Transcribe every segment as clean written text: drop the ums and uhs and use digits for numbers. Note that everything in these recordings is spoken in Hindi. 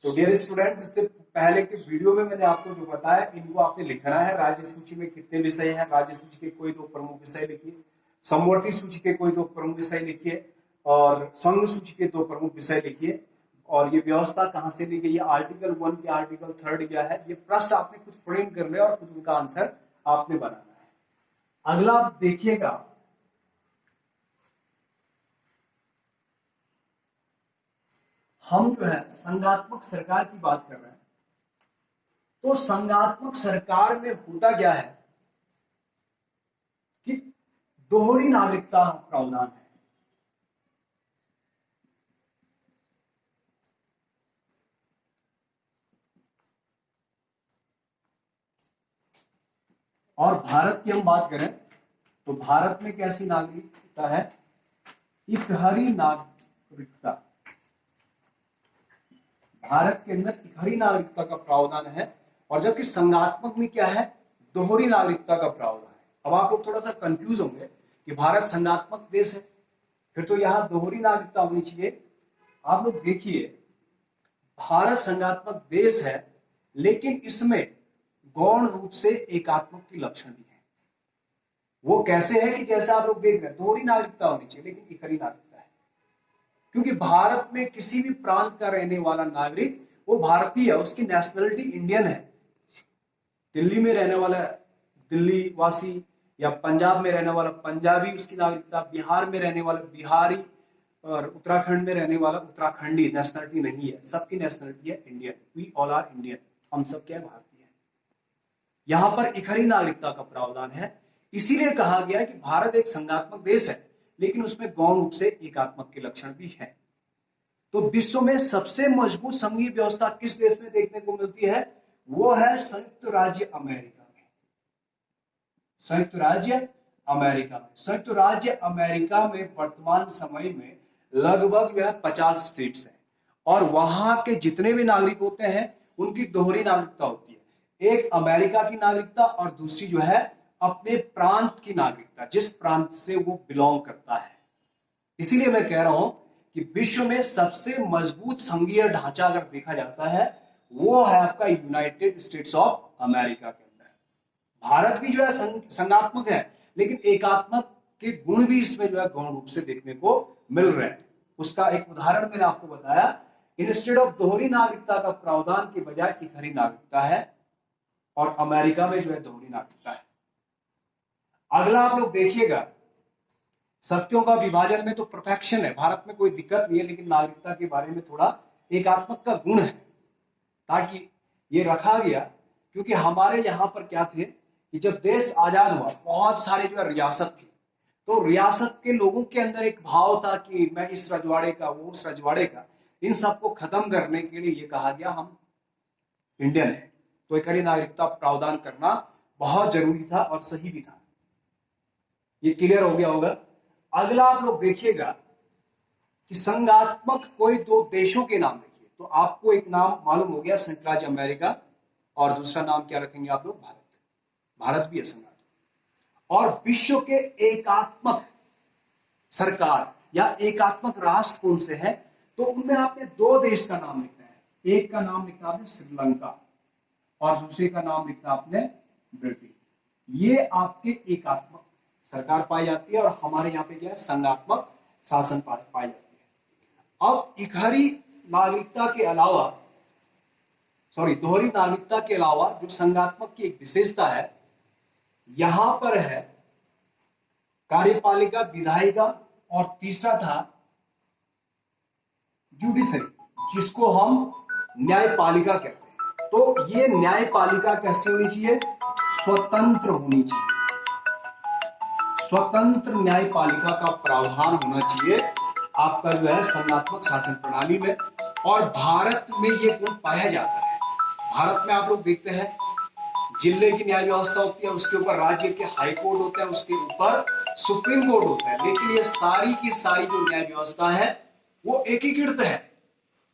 तो डियर स्टूडेंट्स, इससे पहले के वीडियो में मैंने आपको जो बताया, इनको आपने लिखना है। राज्य सूची में कितने विषय हैं, राज्य सूची के कोई दो प्रमुख विषय लिखिए, समवर्ती सूची के कोई दो प्रमुख विषय लिखिए और संघ सूची के दो प्रमुख विषय लिखिए। और ये व्यवस्था कहां से ली गई है, आर्टिकल 1 के आर्टिकल 3 क्या है, ये प्रश्न आपने खुद फ्रेम करने और खुद उनका आंसर आपने बनाना है। अगला आप देखिएगा, हम जो है संघात्मक सरकार की बात कर रहे हैं। तो संघात्मक सरकार में होता क्या है कि दोहरी नागरिकता प्रावधान है। और भारत की हम बात करें तो भारत में कैसी नागरिकता है, इकहरी नागरिकता। भारत के अंदर इकहरी नागरिकता का प्रावधान है, और जबकि संघात्मक में क्या है, दोहरी नागरिकता का प्रावधान है। अब आप लोग थोड़ा सा कंफ्यूज होंगे कि भारत संघात्मक देश है, फिर तो यहां दोहरी नागरिकता होनी चाहिए। आप लोग देखिए, भारत संघात्मक देश है, लेकिन इसमें गौण रूप से एकात्मक की लक्षण भी है। वो कैसे है कि जैसा आप लोग देख रहे हैं, दोहरी नागरिकता होनी चाहिए लेकिन इकहरी नागरिकता है, क्योंकि भारत में किसी भी प्रांत का रहने वाला नागरिक वो भारतीय है, उसकी नेशनलिटी इंडियन है। दिल्ली में रहने वाला दिल्ली वासी या पंजाब में रहने वाला पंजाबी उसकी नागरिकता, बिहार में रहने वाला बिहारी और उत्तराखंड में रहने वाला उत्तराखंडी नेशनलिटी नहीं है, सबकी नेशनलिटी है Indian. We all are Indian, हम सब क्या है, भारतीय है। यहां पर इकहरी नागरिकता का प्रावधान है, इसीलिए कहा गया कि भारत एक संघात्मक देश है लेकिन उसमें गौण रूप से एकात्मक के लक्षण भी है। तो विश्व में सबसे मजबूत संघीय व्यवस्था किस देश में देखने को मिलती है, वो है संयुक्त राज्य अमेरिका में। संयुक्त राज्य अमेरिका में, संयुक्त राज्य अमेरिका में वर्तमान समय में लगभग जो है 50 स्टेट्स हैं, और वहां के जितने भी नागरिक होते हैं उनकी दोहरी नागरिकता होती है। एक अमेरिका की नागरिकता और दूसरी जो है अपने प्रांत की नागरिकता, जिस प्रांत से वो बिलोंग करता है। इसीलिए मैं कह रहा हूं कि विश्व में सबसे मजबूत संघीय ढांचा अगर देखा जाता है वो है आपका यूनाइटेड स्टेट्स ऑफ अमेरिका के अंदर। भारत भी जो है संघात्मक है, लेकिन एकात्मक के गुण भी इसमें जो है गौण रूप से देखने को मिल रहे हैं। उसका एक उदाहरण मैंने आपको बताया, इंस्टेड ऑफ दोहरी नागरिकता का प्रावधान के बजाय इकहरी नागरिकता है, और अमेरिका में जो है दोहरी नागरिकता है। अगला आप लोग देखिएगा, शक्तियों का विभाजन में तो परफेक्शन है, भारत में कोई दिक्कत नहीं है, लेकिन नागरिकता के बारे में थोड़ा एकात्मक का गुण है, ताकि ये रखा गया। क्योंकि हमारे यहां पर क्या थे कि जब देश आजाद हुआ बहुत सारे जो है रियासत थी, तो रियासत के लोगों के अंदर एक भाव था कि मैं इस रजवाड़े का, वो उस रजवाड़े का। इन सबको खत्म करने के लिए ये कहा गया हम इंडियन है, तो इकहरी नागरिकता प्रावधान करना बहुत जरूरी था और सही भी था। ये क्लियर हो गया होगा। अगला आप लोग देखिएगा कि संघात्मक कोई दो देशों के नाम देखिए, तो आपको एक नाम मालूम हो गया संयुक्त राज्य अमेरिका, और दूसरा नाम क्या रखेंगे आप लोग, भारत। भारत भी है संघात्मक। और विश्व के एकात्मक सरकार या एकात्मक राष्ट्र कौन से हैं, तो उनमें आपने दो देश का नाम लिखना है। एक का नाम लिखना आपने श्रीलंका और दूसरे का नाम लिखना आपने ब्रिटेन। ये आपके एकात्मक सरकार पाई जाती है, और हमारे यहाँ पे क्या है, संघात्मक शासन पाई जाती है। अब इकहरी नागरिकता के अलावा, दोहरी नागरिकता के अलावा जो संघात्मक की एक विशेषता है, यहां पर है कार्यपालिका, विधायिका, और तीसरा था जुडिशरी, जिसको हम न्यायपालिका कहते हैं। तो ये न्यायपालिका कैसी होनी चाहिए, स्वतंत्र होनी चाहिए। स्वतंत्र न्यायपालिका का प्रावधान होना चाहिए आपका जो है संघात्मक शासन प्रणाली में, और भारत में ये गुण पाया जाता है। भारत में आप लोग देखते हैं जिले की न्याय व्यवस्था होती है, उसके ऊपर राज्य के हाई कोर्ट होता है, उसके ऊपर सुप्रीम कोर्ट होता है, लेकिन ये सारी की सारी जो न्याय व्यवस्था है वो एकीकृत है,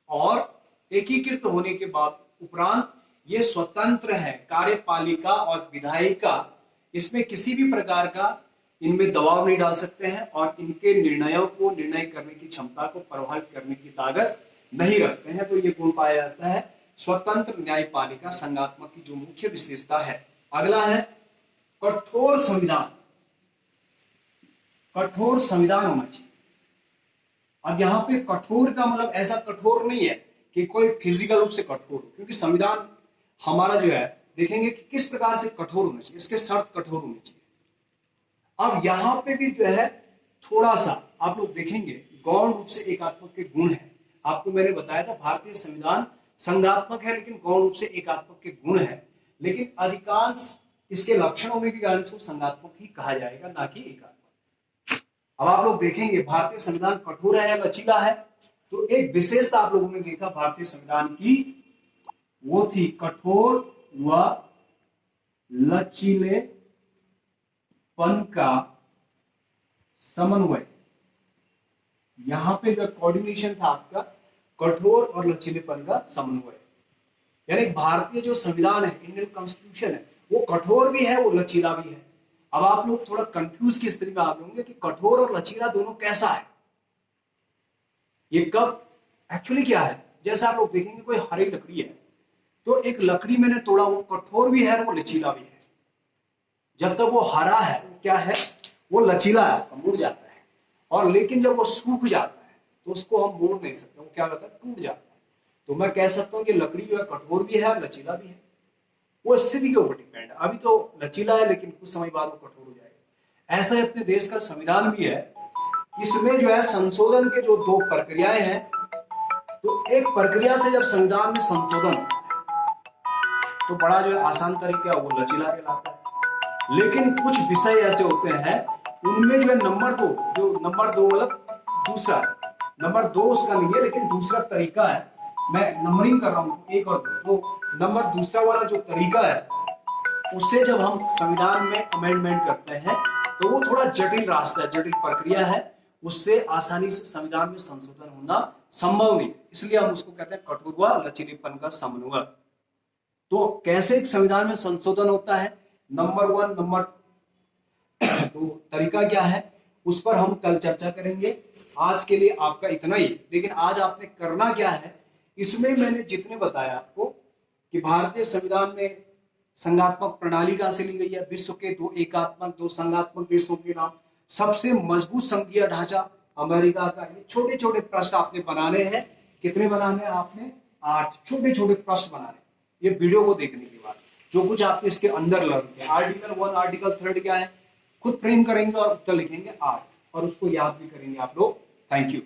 और एकीकृत होने के बाद उपरांत ये स्वतंत्र है। कार्यपालिका और विधायिका, इसमें किसी भी प्रकार का इनमें दबाव नहीं डाल सकते हैं, और इनके निर्णयों को, निर्णय करने की क्षमता को प्रभावित करने की ताकत नहीं रखते हैं, तो ये गुण पाया जाता है स्वतंत्र न्यायपालिका संघात्मक की जो मुख्य विशेषता है। अगला है कठोर संविधान। कठोर संविधान होना चाहिए। अब यहाँ पे कठोर का मतलब ऐसा कठोर नहीं है कि कोई फिजिकल रूप से कठोर हो, क्योंकि संविधान हमारा जो है देखेंगे कि किस प्रकार से कठोर होना चाहिए, इसके शर्त कठोर होनी चाहिए। अब यहाँ पे भी जो है थोड़ा सा आप लोग देखेंगे गौण रूप से एकात्मक के गुण है। आपको मैंने बताया था भारतीय संविधान संघात्मक है लेकिन गौण रूप से एकात्मक के गुण है, लेकिन अधिकांश इसके लक्षण होने के कारण से संघात्मक ही कहा जाएगा, ना कि एकात्मक। अब आप लोग देखेंगे भारतीय संविधान कठोर है या लचीला है, तो एक विशेषता आप लोगों ने देखा भारतीय संविधान की, वो थी कठोर व लचीलेपन का समन्वय। यहां पे जो कोऑर्डिनेशन था आपका कठोर और लचीलेपन का समन्वय, यानी भारतीय जो संविधान है, इंडियन कॉन्स्टिट्यूशन है, वो कठोर भी है वो लचीला भी है। अब आप लोग थोड़ा कंफ्यूज की स्थिति में आ गए होंगे कि कठोर और लचीला दोनों कैसा है, ये कब एक्चुअली क्या है। जैसे आप लोग देखेंगे कोई हरी लकड़ी है, तो एक लकड़ी मैंने तोड़ा, वो कठोर भी है वो लचीला भी है। जब तक वो हरा है वो क्या है, वो लचीला है, मुड़ जाता है, और लेकिन जब वो सूख जाता है तो उसको हम मोड़ नहीं सकते, वो क्या होता है, टूट जाता है। तो मैं कह सकता हूं कि लकड़ी जो है कठोर भी है और लचीला भी है, वो स्थिति के ऊपर डिपेंड है। अभी तो लचीला है लेकिन कुछ समय बाद वो कठोर हो जाएगा। ऐसा ही अपने देश का संविधान भी है, इसमें जो है संशोधन के जो दो प्रक्रियाएं हैं, तो एक प्रक्रिया से जब संविधान में संशोधन होता है तो बड़ा जो है आसान तरीका वो लचीला कहलाता है, लेकिन कुछ विषय ऐसे होते हैं उनमें जो है नंबर दो मतलब दूसरा नंबर दो उसका नहीं है लेकिन दूसरा तरीका है, मैं नंबरिंग कर रहा हूँ एक और दो, तो नंबर दूसरा वाला जो तरीका है उससे जब हम संविधान में अमेंडमेंट करते हैं तो वो थोड़ा जटिल रास्ता है, जटिल प्रक्रिया है, उससे आसानी से संविधान में संशोधन होना संभव नहीं, इसलिए हम उसको कहते हैं कठोर व लचीलेपन का समन्वय। तो कैसे एक संविधान में संशोधन होता है, नंबर 1 नंबर 2 तरीका क्या है उस पर हम कल चर्चा करेंगे। आज के लिए आपका इतना ही, लेकिन आज आपने करना क्या है, इसमें मैंने जितने बताया आपको कि भारतीय संविधान में संघात्मक प्रणाली कहां से ली गई है, विश्व के 2 एकात्मक 2 संघात्मक देशों के नाम, सबसे मजबूत संघीय ढांचा अमेरिका का, ये छोटे छोटे प्रश्न आपने बनाने हैं। कितने बनाने हैं आपने, 8 छोटे छोटे प्रश्न बनाने। ये वीडियो को देखने के बाद जो कुछ आपने इसके अंदर लर्न किया, आर्टिकल 1 आर्टिकल 3 क्या है खुद फ्रेम करेंगे और उत्तर लिखेंगे 8, और उसको याद भी करेंगे आप लोग। Thank you.